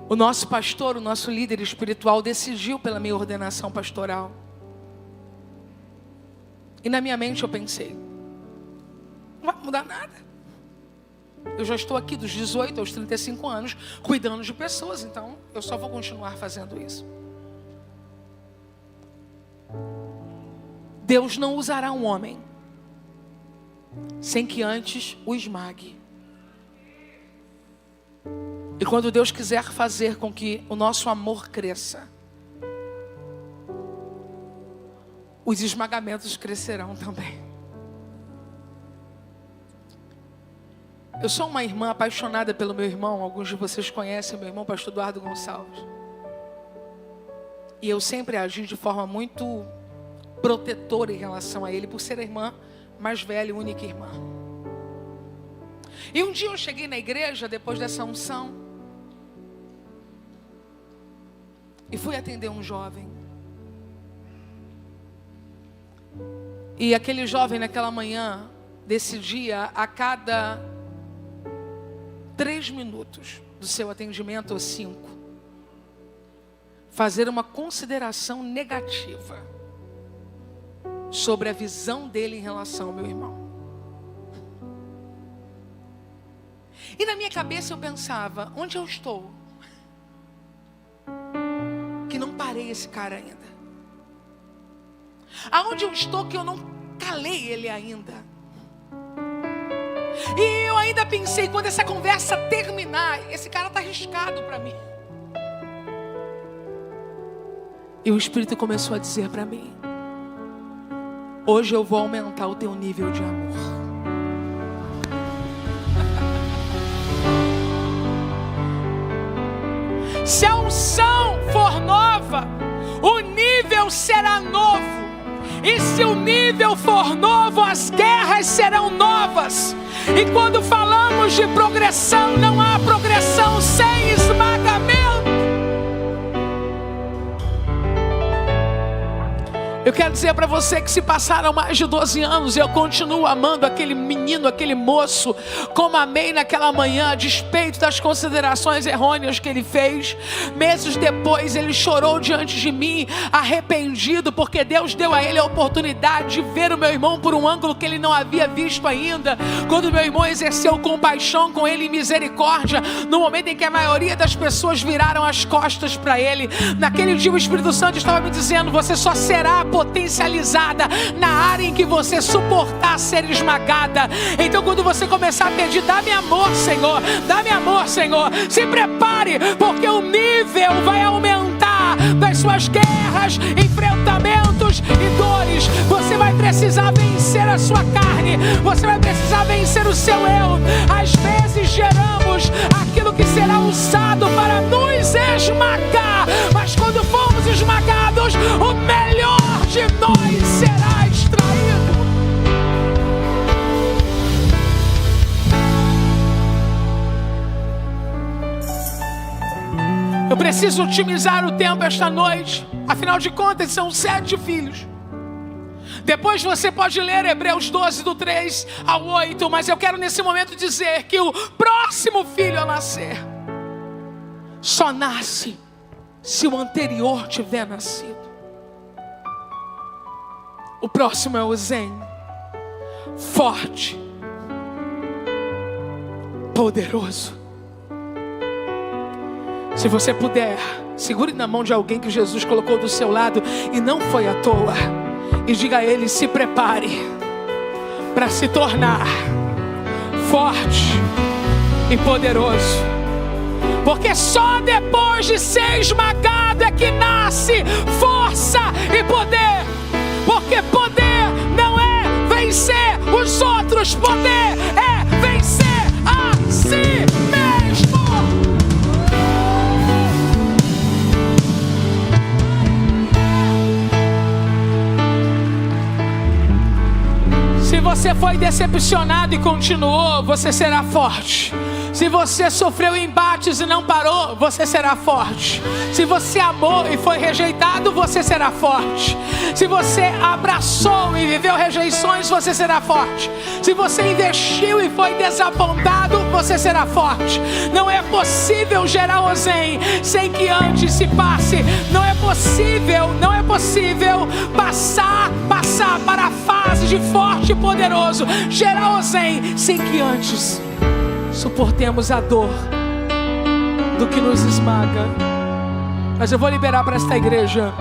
o nosso pastor, o nosso líder espiritual decidiu pela minha ordenação pastoral. E na minha mente eu pensei, não vai mudar nada. Eu já estou aqui dos 18 aos 35 anos cuidando de pessoas, então eu só vou continuar fazendo isso. Deus não usará um homem sem que antes o esmague. E quando Deus quiser fazer com que o nosso amor cresça, os esmagamentos crescerão também. Eu sou uma irmã apaixonada pelo meu irmão. Alguns de vocês conhecem o meu irmão, pastor Eduardo Gonçalves. E eu sempre agi de forma muito protetora em relação a ele, por ser a irmã mais velha e única irmã. E um dia eu cheguei na igreja, depois dessa unção, e fui atender um jovem. E aquele jovem naquela manhã decidia a cada 3 minutos do seu atendimento, ou 5, fazer uma consideração negativa sobre a visão dele em relação ao meu irmão. E na minha cabeça eu pensava, onde eu estou? Que não parei esse cara ainda. Aonde eu estou que eu não calei ele ainda? E eu ainda pensei, quando essa conversa terminar, esse cara está arriscado para mim. E o Espírito começou a dizer para mim, hoje eu vou aumentar o teu nível de amor. Se a unção for nova, o nível será novo. E se o nível for novo, as guerras serão novas. E quando falamos de progressão, não há progressão sem esmagamento. Eu quero dizer para você que se passaram mais de 12 anos, eu continuo amando aquele menino, aquele moço, como amei naquela manhã, a despeito das considerações errôneas que ele fez. Meses depois ele chorou diante de mim, arrependido, porque Deus deu a ele a oportunidade de ver o meu irmão por um ângulo que ele não havia visto ainda. Quando meu irmão exerceu compaixão com ele e misericórdia, no momento em que a maioria das pessoas viraram as costas para ele, naquele dia o Espírito Santo estava me dizendo: você só será potencializada na área em que você suportar ser esmagada. Então quando você começar a pedir, dá-me amor, Senhor, dá-me amor, Senhor, se prepare, porque o nível vai aumentar das suas guerras, enfrentamentos e dores. Você vai precisar vencer a sua carne, você vai precisar vencer o seu eu. Às vezes geramos aquilo que será usado para nos esmagar, mas quando formos esmagados, o melhor de nós será extraído. Eu preciso otimizar o tempo esta noite. Afinal de contas, são 7 filhos. Depois você pode ler Hebreus 12, do 3 ao 8. Mas eu quero nesse momento dizer que o próximo filho a nascer só nasce se o anterior tiver nascido. O próximo é o Zen, forte, poderoso. Se você puder, segure na mão de alguém que Jesus colocou do seu lado e não foi à toa, e diga a ele: se prepare para se tornar forte e poderoso, porque só depois de ser esmagado é que nasce força e poder. Porque poder não é vencer os outros, poder é vencer a si mesmo. Se você foi decepcionado e continuou, você será forte. Se você sofreu embates e não parou, você será forte. Se você amou e foi rejeitado, você será forte. Se você abraçou e viveu rejeições, você será forte. Se você investiu e foi desapontado, você será forte. Não é possível gerar o Zen sem que antes se passe. Não é possível passar para a fase de forte e poderoso, gerar o Zen, sem que antes suportemos a dor do que nos esmaga. Mas eu vou liberar para esta igreja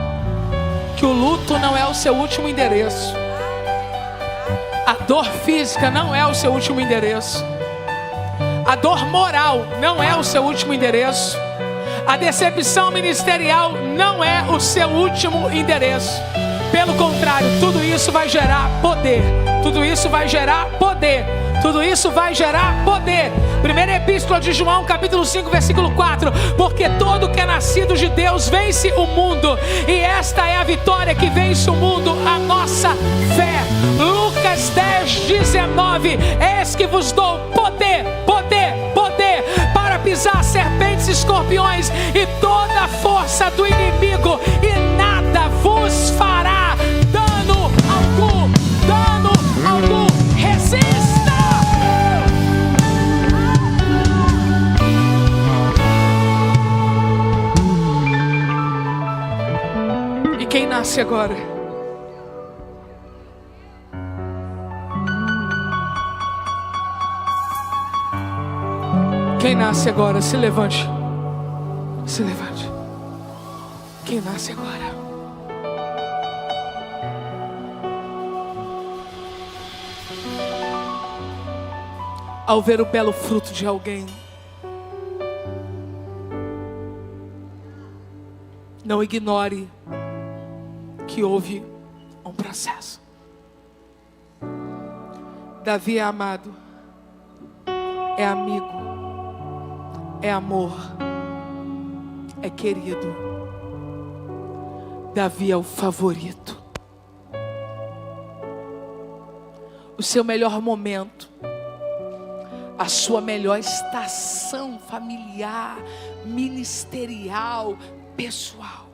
que o luto não é o seu último endereço. A dor física não é o seu último endereço. A dor moral não é o seu último endereço. A decepção ministerial não é o seu último endereço. Pelo contrário, tudo isso vai gerar poder. Tudo isso vai gerar poder. Tudo isso vai gerar poder. Primeira epístola de João, capítulo 5, versículo 4. Porque todo que é nascido de Deus vence o mundo. E esta é a vitória que vence o mundo, a nossa fé. Lucas 10, 19. Eis que vos dou poder, poder, poder, para pisar serpentes e escorpiões e toda a força do inimigo, e nada vos fará dano algum. Dano algum. Resista. E quem nasce agora? Quem nasce agora? Se levante. Se levante. Quem nasce agora? Ao ver o belo fruto de alguém, não ignore que houve um processo. Davi é amado, é amigo, é amor, é querido. Davi é o favorito. O seu melhor momento, a sua melhor estação familiar, ministerial, pessoal,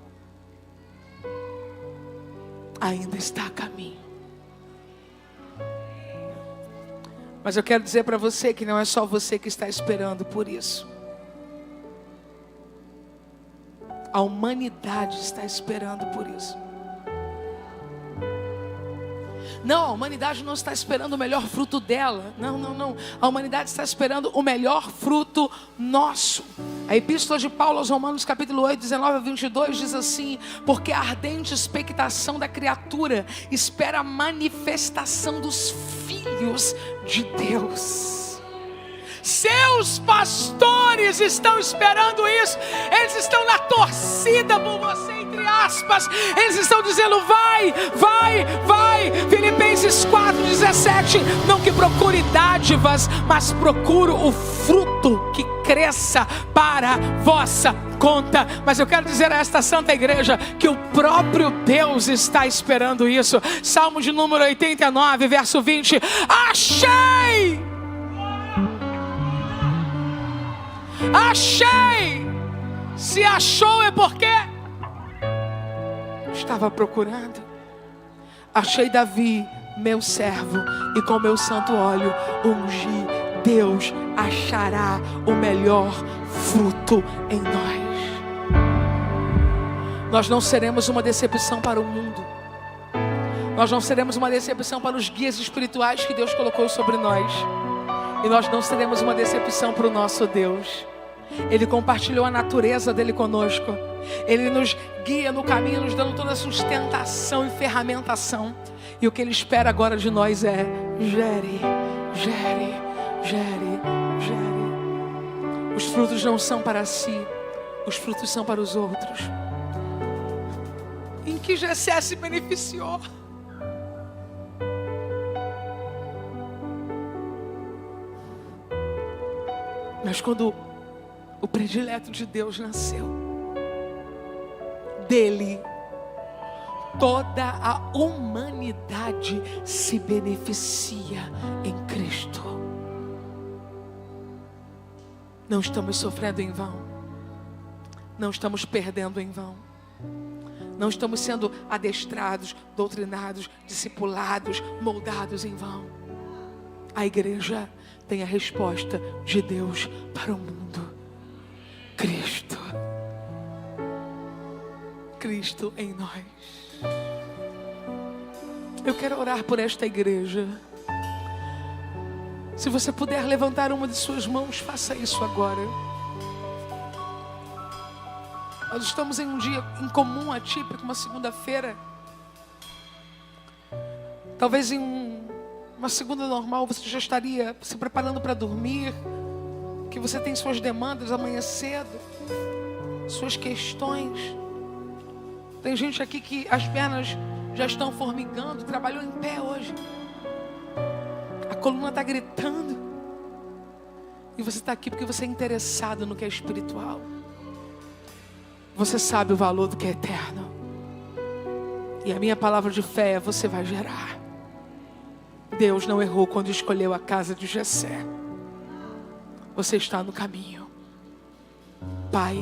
ainda está a caminho. Mas eu quero dizer para você que não é só você que está esperando por isso. A humanidade está esperando por isso. Não, a humanidade não está esperando o melhor fruto dela. Não. A humanidade está esperando o melhor fruto nosso. A epístola de Paulo aos Romanos, capítulo 8, 19 a 22, diz assim: porque a ardente expectação da criatura espera a manifestação dos filhos de Deus. Seus pastores estão esperando isso. Eles estão na torcida por você, entre aspas. Eles estão dizendo: vai. Filipenses 4:17. Não que procure dádivas, mas procuro o fruto que cresça para vossa conta. Mas eu quero dizer a esta santa igreja que o próprio Deus está esperando isso. Salmo de número 89, verso 20. Achei! Se achou é porque estava procurando. Achei Davi, meu servo, e com meu santo óleo ungi. Deus achará o melhor fruto em nós. Nós não seremos uma decepção para o mundo. Nós não seremos uma decepção para os guias espirituais que Deus colocou sobre nós. E nós não seremos uma decepção para o nosso Deus. Ele compartilhou a natureza dele conosco. Ele nos guia no caminho, nos dando toda a sustentação e ferramentação. E o que Ele espera agora de nós é: gere. Os frutos não são para si, os frutos são para os outros. Em que Jessé se beneficiou? Mas quando o predileto de Deus nasceu, dele toda a humanidade se beneficia em Cristo. Não estamos sofrendo em vão. Não estamos perdendo em vão. Não estamos sendo adestrados, doutrinados, discipulados, moldados em vão. A igreja tem a resposta de Deus para o mundo. Cristo. Cristo em nós. Eu quero orar por esta igreja. Se você puder levantar uma de suas mãos, faça isso agora. Nós estamos em um dia incomum, atípico, uma segunda-feira. Talvez em uma segunda normal você já estaria se preparando para dormir, que você tem suas demandas amanhã cedo, suas questões. Tem gente aqui que as pernas já estão formigando, trabalhou em pé hoje. A coluna está gritando. E você está aqui porque você é interessado no que é espiritual. Você sabe o valor do que é eterno. E a minha palavra de fé é: você vai gerar. Deus não errou quando escolheu a casa de Jessé. Você está no caminho. Pai,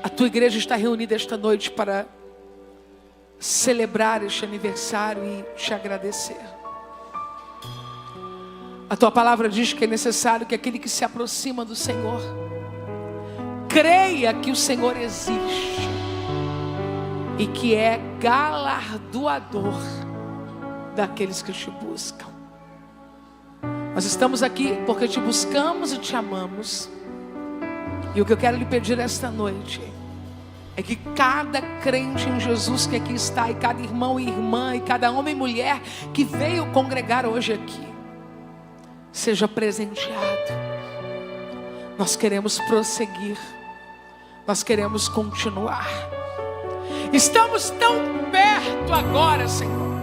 a tua igreja está reunida esta noite para celebrar este aniversário e te agradecer. A tua palavra diz que é necessário que aquele que se aproxima do Senhor creia que o Senhor existe e que é galardoador daqueles que te buscam. Nós estamos aqui porque te buscamos e te amamos. E o que eu quero lhe pedir esta noite é que cada crente em Jesus que aqui está, e cada irmão e irmã, e cada homem e mulher que veio congregar hoje aqui, seja presenteado. Nós queremos prosseguir. Nós queremos continuar. Estamos tão perto agora, Senhor,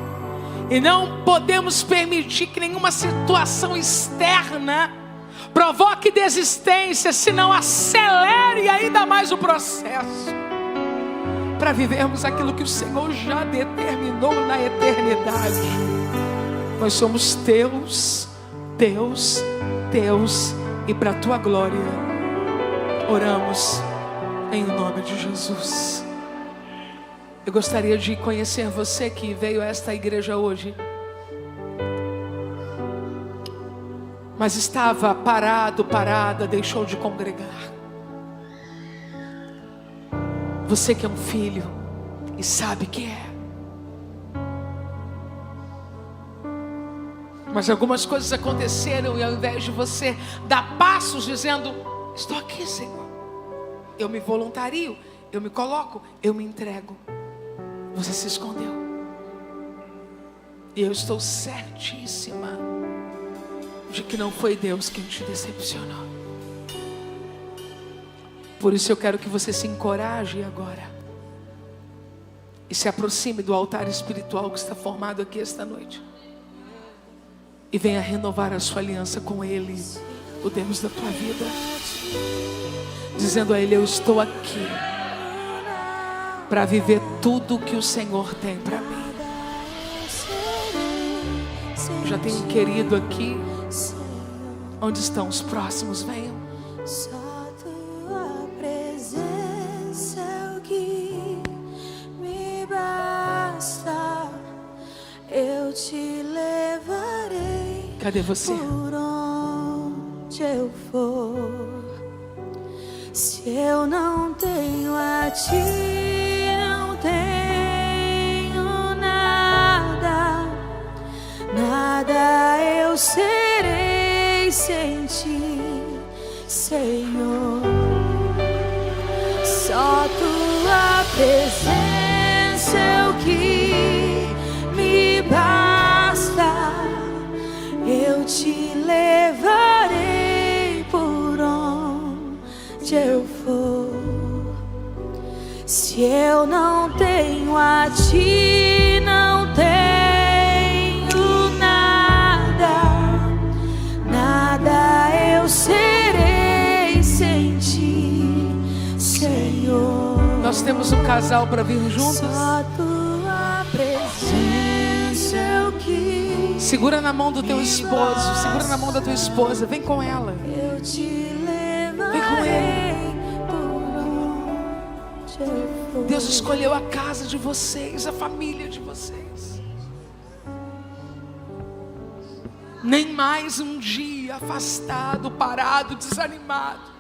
e não podemos permitir que nenhuma situação externa provoque desistência, senão acelere ainda mais o processo, para vivermos aquilo que o Senhor já determinou na eternidade. Nós somos teus, e para a tua glória oramos em nome de Jesus. Eu gostaria de conhecer você que veio a esta igreja hoje, mas estava parada, deixou de congregar. Você que é um filho e sabe que é. Mas algumas coisas aconteceram e ao invés de você dar passos dizendo: estou aqui, Senhor, eu me voluntario, eu me coloco, eu me entrego, você se escondeu. E eu estou certíssima de que não foi Deus quem te decepcionou. Por isso eu quero que você se encoraje agora e se aproxime do altar espiritual que está formado aqui esta noite e venha renovar a sua aliança com Ele, o Deus da tua vida, dizendo a Ele: eu estou aqui para viver tudo que o Senhor tem para mim. Já tem um querido aqui. Onde estão os próximos? Venham. Só tua presença é o que me basta. Eu te levarei. Cadê você? Por onde eu for. Se eu não tenho a ti, não tenho nada. Nada eu serei sem ti, Senhor. Só tua presença é o que me basta. Eu te levarei por onde eu for. Se eu não tenho a ti, não tenho nada eu serei sem ti, Senhor. Nós temos um casal para vir juntos. Só tua presença é o que Segura na mão do teu esposo, segura na mão da tua esposa, vem com ela. eu te Vem com ele. levarei por onde eu for. Deus escolheu a casa de vocês, a família de vocês. Nem mais um dia afastado, parado, desanimado.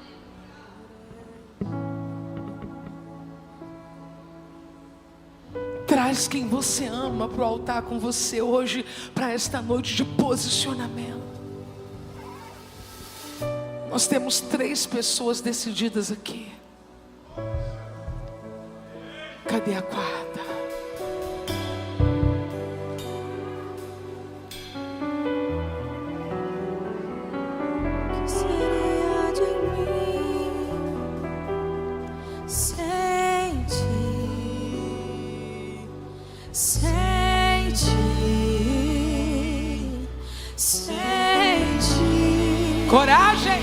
Traz quem você ama para o altar com você hoje, para esta noite de posicionamento. Nós temos 3 pessoas decididas aqui. Cadê a 4ª? Que seria de mim sem ti, sem ti, sem ti? Coragem!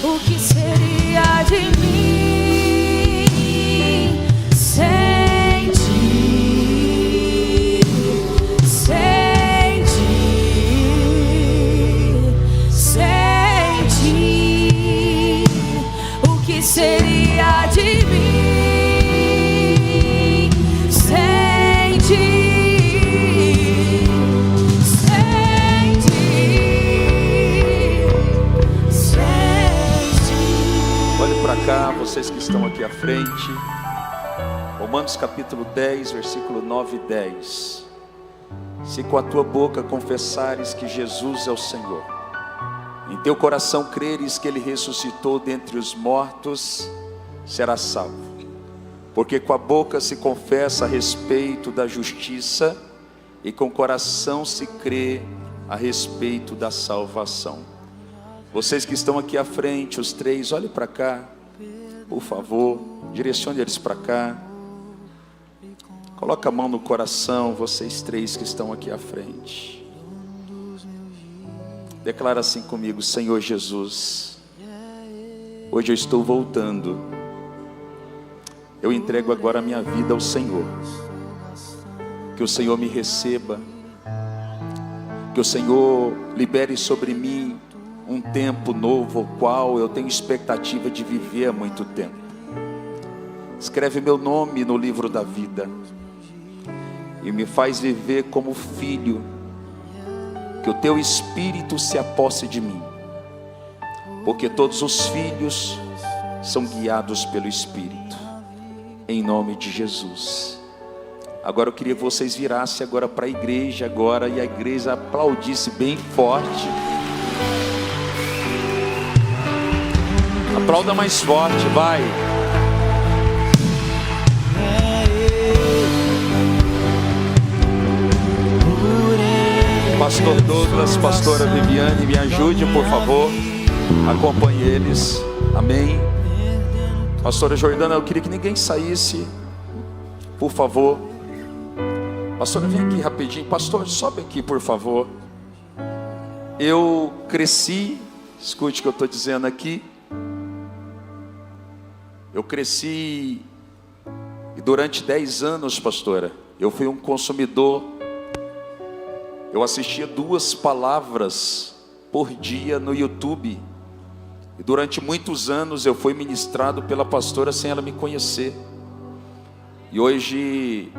O que seria de mim sem ti, sem ti, sem ti? O que seria de mim sem ti, sem ti, sem ti? Olhe para cá, vocês que estão aqui à frente. Romanos capítulo 10, versículo 9 e 10. Se com a tua boca confessares que Jesus é o Senhor, em teu coração creres que Ele ressuscitou dentre os mortos, serás salvo. Porque com a boca se confessa a respeito da justiça, e com o coração se crê a respeito da salvação. Vocês que estão aqui à frente, os 3, olhem para cá, por favor, direcione eles para cá. Coloca a mão no coração, vocês 3 que estão aqui à frente. Declara assim comigo: Senhor Jesus, hoje eu estou voltando. Eu entrego agora a minha vida ao Senhor. Que o Senhor me receba. Que o Senhor libere sobre mim um tempo novo, o qual eu tenho expectativa de viver há muito tempo. Escreve meu nome no livro da vida. e me faz viver como filho. Que o teu Espírito se aposse de mim, porque todos os filhos são guiados pelo Espírito, em nome de Jesus. Agora eu queria que vocês virassem agora para a igreja agora, e a igreja aplaudisse bem forte. Aplauda mais forte, vai. Pastor Douglas, pastora Viviane, me ajude, por favor. Acompanhe eles. Amém. Pastora Jordana, eu queria que ninguém saísse, por favor. Pastora, vem aqui rapidinho. Pastor, sobe aqui, por favor. Eu cresci, escute o que eu estou dizendo aqui. Eu cresci e durante 10 anos, pastora, eu fui um consumidor. Eu assistia 2 palavras por dia no YouTube. E durante muitos anos eu fui ministrado pela pastora sem ela me conhecer. E hoje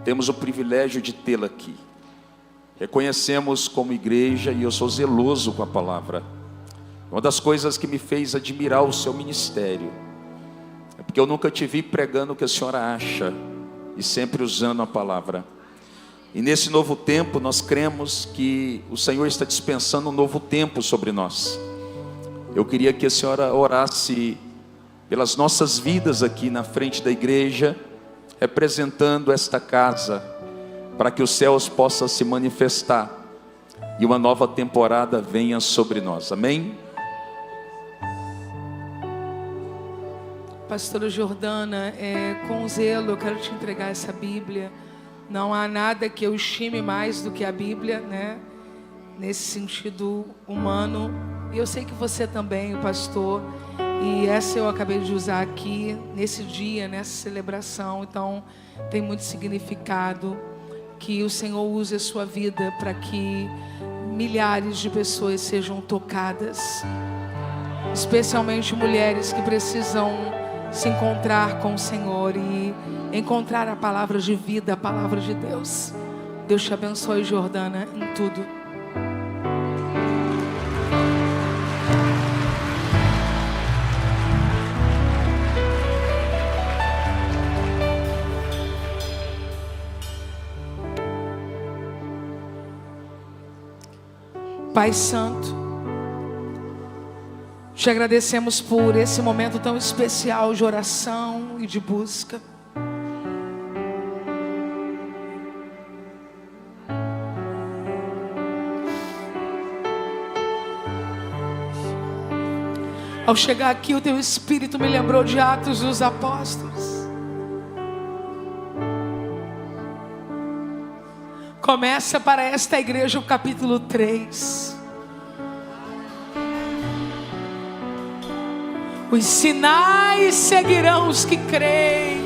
temos o privilégio de tê-la aqui. Reconhecemos como igreja, e eu sou zeloso com a palavra. Uma das coisas que me fez admirar o seu ministério é porque eu nunca te vi pregando o que a senhora acha, e sempre usando a palavra. E nesse novo tempo nós cremos que o Senhor está dispensando um novo tempo sobre nós. Eu queria que a senhora orasse pelas nossas vidas aqui na frente da igreja, representando esta casa, para que os céus possam se manifestar e uma nova temporada venha sobre nós. Amém? Pastora Jordana, com zelo eu quero te entregar essa Bíblia. Não há nada que eu estime mais do que a Bíblia, né? Nesse sentido humano. E eu sei que você também, o pastor. E essa eu acabei de usar aqui, nesse dia, nessa celebração. Então, tem muito significado. Que o Senhor use a sua vida para que milhares de pessoas sejam tocadas. Especialmente mulheres que precisam se encontrar com o Senhor e encontrar a palavra de vida, a palavra de Deus. Deus te abençoe, Jordana, em tudo. Pai Santo, te agradecemos por esse momento tão especial de oração e de busca. Ao chegar aqui, o teu Espírito me lembrou de Atos dos Apóstolos. Começa para esta igreja o capítulo 3. Os sinais seguirão os que creem.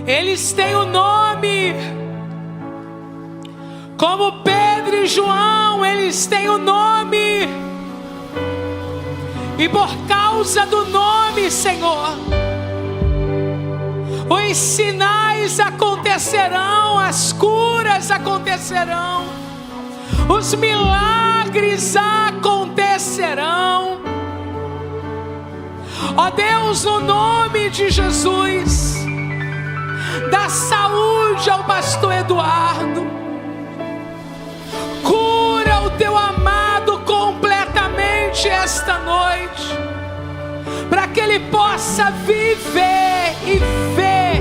Eles têm o nome. Como Pedro e João, eles têm o nome. E por causa do nome, Senhor, os sinais acontecerão, as curas acontecerão, os milagres acontecerão. Ó Deus, no nome de Jesus, dá saúde ao pastor Eduardo, cura o teu amado completamente esta noite, para que ele possa viver e ver.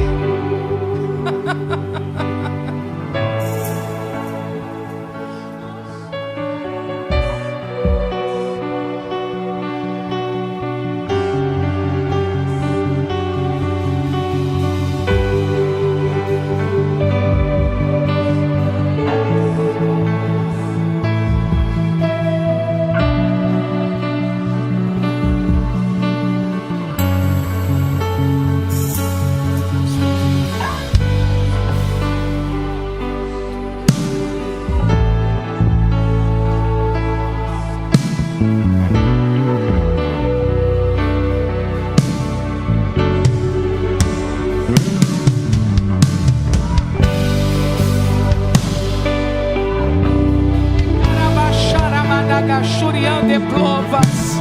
ande plovas.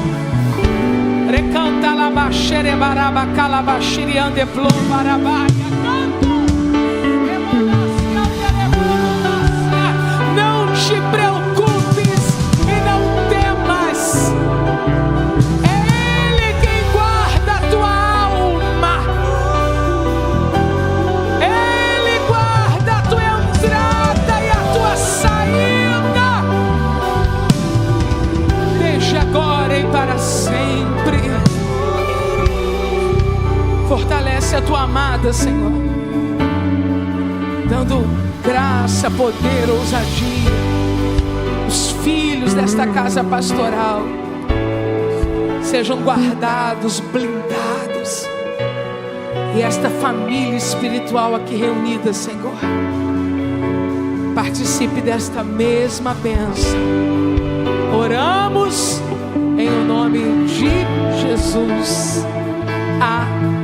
Recanta la bashere baraba calabashiri ande plovarabaia. Não te preocupes e não temas. É Ele quem guarda a tua alma. Ele guarda a tua entrada e a tua saída, desde agora e para sempre. Fortalece a tua amada, Senhor, dando graça, poder, ousadia. Os filhos desta casa pastoral sejam guardados, blindados. E esta família espiritual aqui reunida, Senhor, participe desta mesma bênção. Oramos em o nome de Jesus. Amém.